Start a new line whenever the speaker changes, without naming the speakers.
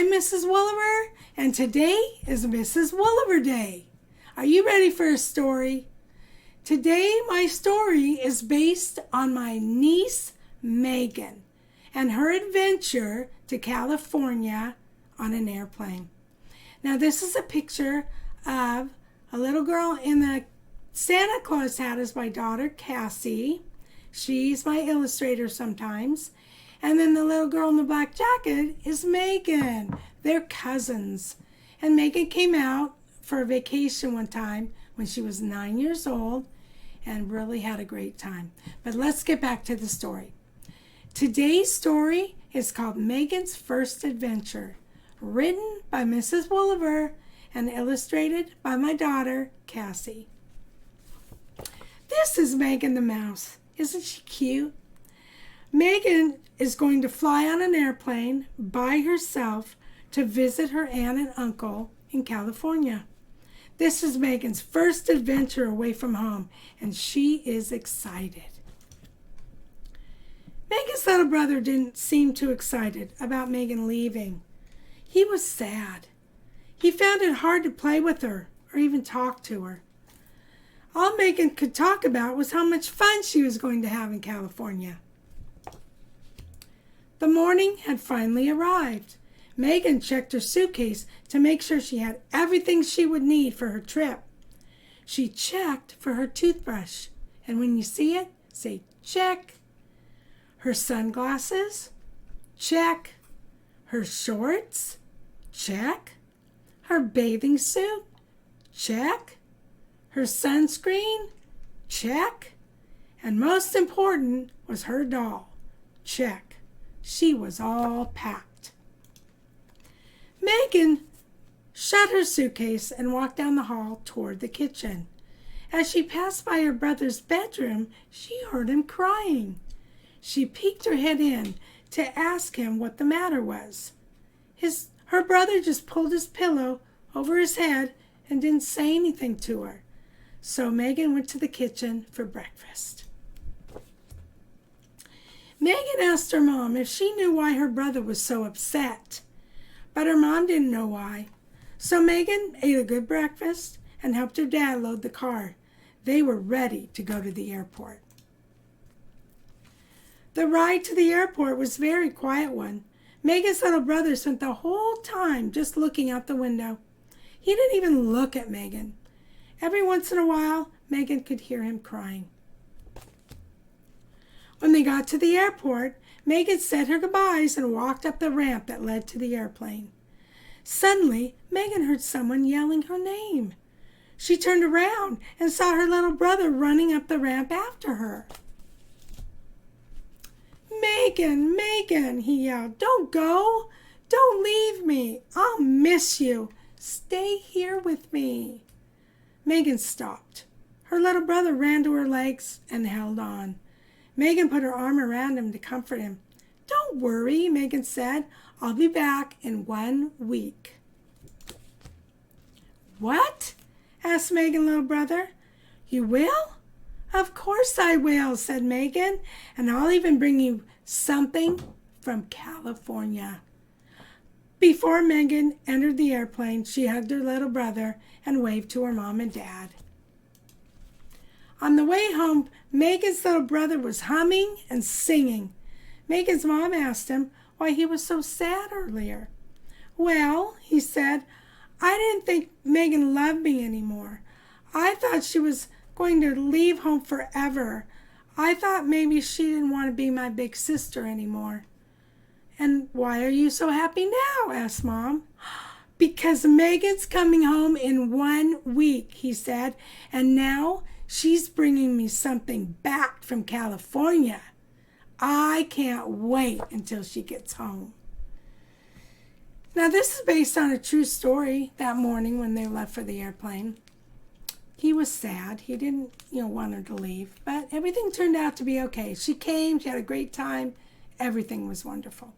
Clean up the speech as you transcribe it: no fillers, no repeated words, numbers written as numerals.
I'm Mrs. Wolliver, and today is Mrs. Wolliver Day. Are you ready for a story? Today, my story is based on my niece, Megan, and her adventure to California on an airplane. Now, this is a picture of a little girl in the Santa Claus hat is my daughter, Cassie. She's my illustrator sometimes. And then the little girl in the black jacket is Megan. They're cousins. And Megan came out for a vacation one time when she was 9 years old and really had a great time. But let's get back to the story. Today's story is called Megan's First Adventure, written by Mrs. Wolliver and illustrated by my daughter, Cassie. This is Megan the Mouse. Isn't she cute? Megan is going to fly on an airplane by herself to visit her aunt and uncle in California. This is Megan's first adventure away from home, and she is excited. Megan's little brother didn't seem too excited about Megan leaving. He was sad. He found it hard to play with her or even talk to her. All Megan could talk about was how much fun she was going to have in California. The morning had finally arrived. Megan checked her suitcase to make sure she had everything she would need for her trip. She checked for her toothbrush, and when you see it, say check. Her sunglasses? Check. Her shorts? Check. Her bathing suit? Check. Her sunscreen? Check. And most important was her doll. Check. She was all packed. Megan shut her suitcase and walked down the hall toward the kitchen. As she passed by her brother's bedroom, she heard him crying. She peeked her head in to ask him what the matter was. Her brother just pulled his pillow over his head and didn't say anything to her. So Megan went to the kitchen for breakfast. Megan asked her mom if she knew why her brother was so upset, but her mom didn't know why. So Megan ate a good breakfast and helped her dad load the car. They were ready to go to the airport. The ride to the airport was a very quiet one. Megan's little brother spent the whole time just looking out the window. He didn't even look at Megan. Every once in a while, Megan could hear him crying. When they got to the airport, Megan said her goodbyes and walked up the ramp that led to the airplane. Suddenly, Megan heard someone yelling her name. She turned around and saw her little brother running up the ramp after her. "Megan, Megan," he yelled, "don't go. Don't leave me. I'll miss you. Stay here with me." Megan stopped. Her little brother ran to her legs and held on. Megan put her arm around him to comfort him. "Don't worry," Megan said. "I'll be back in 1 week." "What?" asked Megan's little brother. "You will?" "Of course I will," said Megan, "and I'll even bring you something from California." Before Megan entered the airplane, she hugged her little brother and waved to her mom and dad. On the way home, Megan's little brother was humming and singing. Megan's mom asked him why he was so sad earlier. "Well," he said, "I didn't think Megan loved me anymore. I thought she was going to leave home forever. I thought maybe she didn't want to be my big sister anymore." "And why are you so happy now?" asked Mom. "Because Megan's coming home in 1 week," he said, "and now she's bringing me something back from California. I can't wait until she gets home." Now, this is based on a true story. That morning when they left for the airplane, he was sad. He didn't, want her to leave, but everything turned out to be okay. She came, she had a great time. Everything was wonderful.